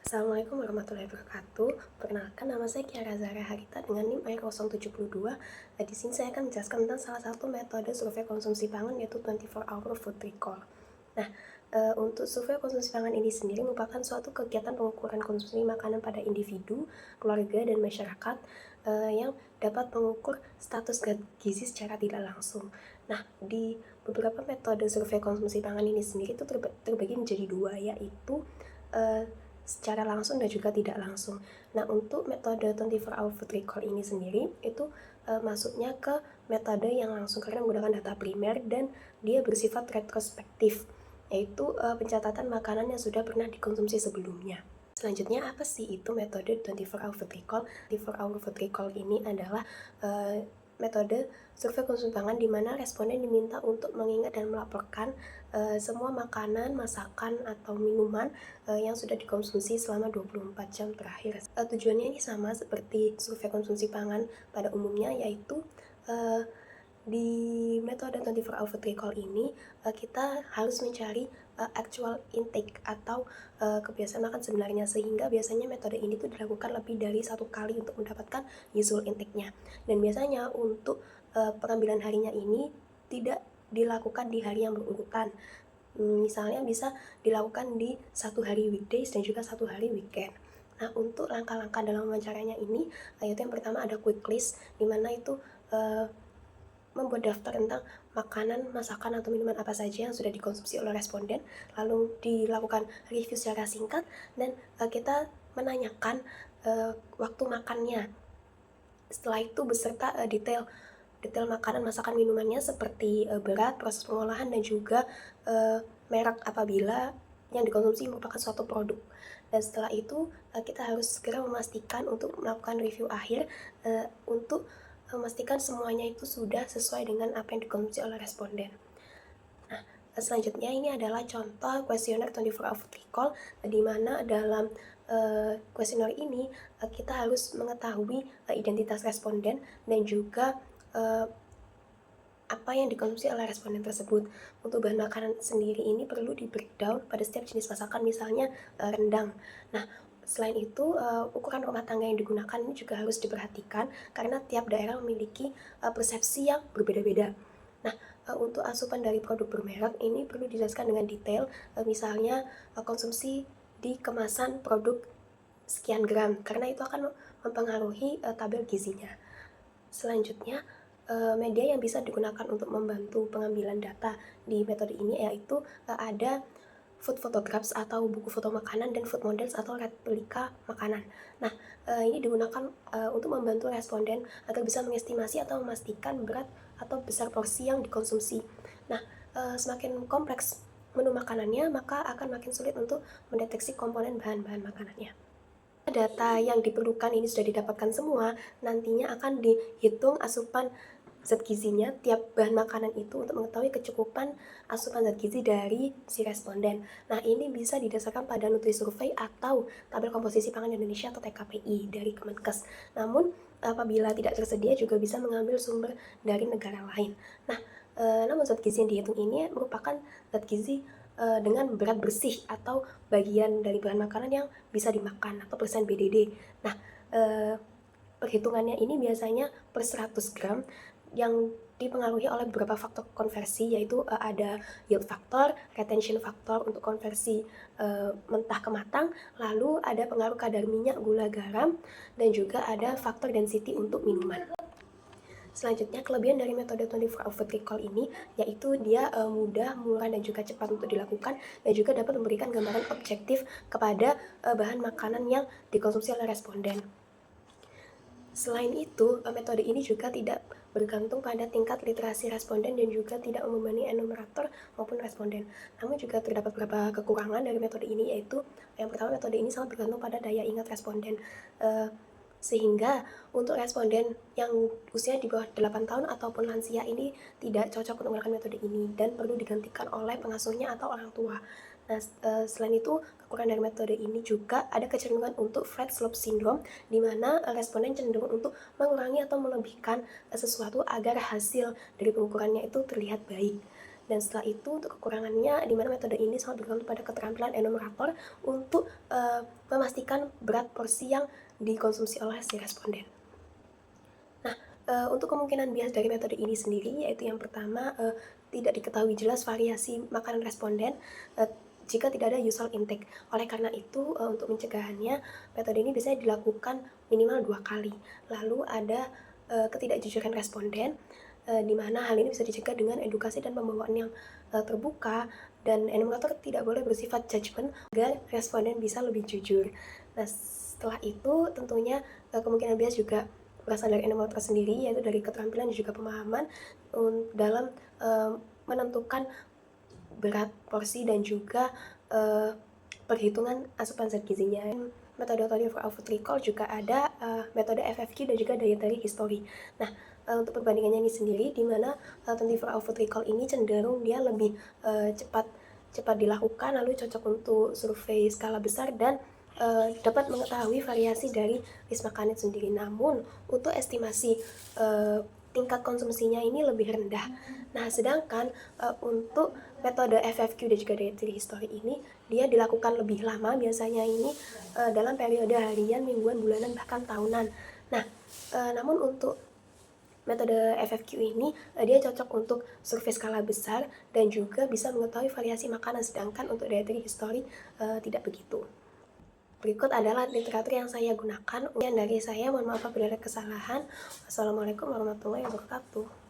Assalamualaikum warahmatullahi wabarakatuh. Perkenalkan, nama saya Kiara Zahra Harita dengan NIM AIR072. Di sini saya akan menjelaskan tentang salah satu metode survei konsumsi pangan, yaitu 24 Hour Food Recall. Nah, untuk survei konsumsi pangan ini sendiri merupakan suatu kegiatan pengukuran konsumsi makanan pada individu, keluarga, dan masyarakat yang dapat mengukur status gizi secara tidak langsung. Nah, di beberapa metode survei konsumsi pangan ini sendiri itu terbagi menjadi dua, yaitu secara langsung dan juga tidak langsung. Nah, untuk metode 24 Hour Food Recall ini sendiri itu masuknya ke metode yang langsung karena menggunakan data primer dan dia bersifat retrospektif, yaitu pencatatan makanan yang sudah pernah dikonsumsi sebelumnya. Selanjutnya, apa sih itu metode 24 Hour Food Recall? 24 Hour Food Recall ini adalah metode survei konsumsi pangan di mana responden diminta untuk mengingat dan melaporkan semua makanan, masakan, atau minuman yang sudah dikonsumsi selama 24 jam terakhir. Tujuannya ini sama seperti survei konsumsi pangan pada umumnya, yaitu di metode 24 Hour Food Recall ini kita harus mencari actual intake atau kebiasaan makan sebenarnya, sehingga biasanya metode ini tuh dilakukan lebih dari satu kali untuk mendapatkan usual intake-nya. Dan biasanya untuk pengambilan harinya ini tidak dilakukan di hari yang berurutan. Misalnya bisa dilakukan di satu hari weekdays dan juga satu hari weekend. Nah, untuk langkah-langkah dalam wawancaranya ini, yaitu yang pertama ada quick list, di mana itu membuat daftar tentang makanan, masakan, atau minuman apa saja yang sudah dikonsumsi oleh responden, lalu dilakukan review secara singkat, dan kita menanyakan waktu makannya. Setelah itu beserta detail makanan, masakan, minumannya seperti berat, proses pengolahan, dan juga merek apabila yang dikonsumsi merupakan suatu produk. Dan setelah itu kita harus segera memastikan untuk melakukan review akhir untuk memastikan semuanya itu sudah sesuai dengan apa yang dikonsumsi oleh responden. Nah, selanjutnya ini adalah contoh kuesioner 24 Hour Food Recall, di mana dalam kuesioner ini kita harus mengetahui identitas responden dan juga apa yang dikonsumsi oleh responden tersebut. Untuk bahan makanan sendiri ini perlu di breakdown pada setiap jenis masakan, misalnya rendang. Nah, selain itu, ukuran rumah tangga yang digunakan ini juga harus diperhatikan karena tiap daerah memiliki persepsi yang berbeda-beda. Nah, untuk asupan dari produk bermerek ini perlu dijelaskan dengan detail, misalnya konsumsi di kemasan produk sekian gram, karena itu akan mempengaruhi tabel gizinya. Selanjutnya, media yang bisa digunakan untuk membantu pengambilan data di metode ini yaitu ada food photographs atau buku foto makanan dan food models atau replika makanan. Nah, ini digunakan untuk membantu responden agar bisa mengestimasi atau memastikan berat atau besar porsi yang dikonsumsi. Nah, semakin kompleks menu makanannya, maka akan makin sulit untuk mendeteksi komponen bahan-bahan makanannya. Data yang diperlukan ini sudah didapatkan semua, nantinya akan dihitung asupan zat gizinya tiap bahan makanan itu untuk mengetahui kecukupan asupan zat gizi dari si responden. Nah, ini bisa didasarkan pada Nutrisurvey atau Tabel Komposisi Pangan Indonesia atau TKPI dari Kemenkes. Namun, apabila tidak tersedia juga bisa mengambil sumber dari negara lain. Nah, namun zat gizi yang dihitung ini merupakan zat gizi dengan berat bersih atau bagian dari bahan makanan yang bisa dimakan atau persen BDD. Nah, perhitungannya ini biasanya per 100 gram yang dipengaruhi oleh beberapa faktor konversi, yaitu ada yield factor, retention factor untuk konversi mentah ke matang, lalu ada pengaruh kadar minyak, gula, garam, dan juga ada faktor density untuk minuman. Selanjutnya, kelebihan dari metode 24 Hour Food Recall ini yaitu dia mudah, murah, dan juga cepat untuk dilakukan, dan juga dapat memberikan gambaran objektif kepada bahan makanan yang dikonsumsi oleh responden. Selain itu, metode ini juga tidak bergantung pada tingkat literasi responden dan juga tidak membebani enumerator maupun responden. Namun juga terdapat beberapa kekurangan dari metode ini, yaitu yang pertama, metode ini sangat bergantung pada daya ingat responden. Sehingga untuk responden yang usia di bawah 8 tahun ataupun lansia ini tidak cocok untuk menggunakan metode ini dan perlu digantikan oleh pengasuhnya atau orang tua. Nah, selain itu, kekurangan dari metode ini juga ada kecenderungan untuk flat slope syndrome, di mana responden cenderung untuk mengurangi atau melebihkan sesuatu agar hasil dari pengukurannya itu terlihat baik. Dan setelah itu untuk kekurangannya, di mana metode ini sangat bergantung pada keterampilan enumerator untuk memastikan berat porsi yang dikonsumsi oleh si responden. Untuk kemungkinan bias dari metode ini sendiri, yaitu yang pertama, tidak diketahui jelas variasi makanan responden jika tidak ada usual intake. Oleh karena itu, untuk mencegahannya, metode ini biasanya dilakukan minimal 2 kali. Lalu ada ketidakjujuran responden, di mana hal ini bisa dicegah dengan edukasi dan pembawaan yang terbuka, dan enumerator tidak boleh bersifat judgement agar responden bisa lebih jujur. Nah, setelah itu tentunya kemungkinan bias juga berasal dari enumerator sendiri, yaitu dari keterampilan dan juga pemahaman dalam menentukan berat porsi dan juga perhitungan asupan zat gizinya. Metode for food recall juga ada metode FFQ dan juga dietary history. Nah, untuk perbandingannya ini sendiri, di mana 24 hour food recall ini cenderung dia lebih cepat dilakukan, lalu cocok untuk survei skala besar dan dapat mengetahui variasi dari list makanan sendiri. Namun untuk estimasi tingkat konsumsinya ini lebih rendah. Nah, sedangkan untuk metode FFQ dan juga dietary history ini dia dilakukan lebih lama, biasanya ini dalam periode harian, mingguan, bulanan, bahkan tahunan. Nah, namun untuk metode FFQ ini dia cocok untuk survei skala besar dan juga bisa mengetahui variasi makanan, sedangkan untuk dietary history tidak begitu. Berikut adalah literatur yang saya gunakan. Dari saya, mohon maaf apabila ada kesalahan. Wassalamualaikum warahmatullahi wabarakatuh.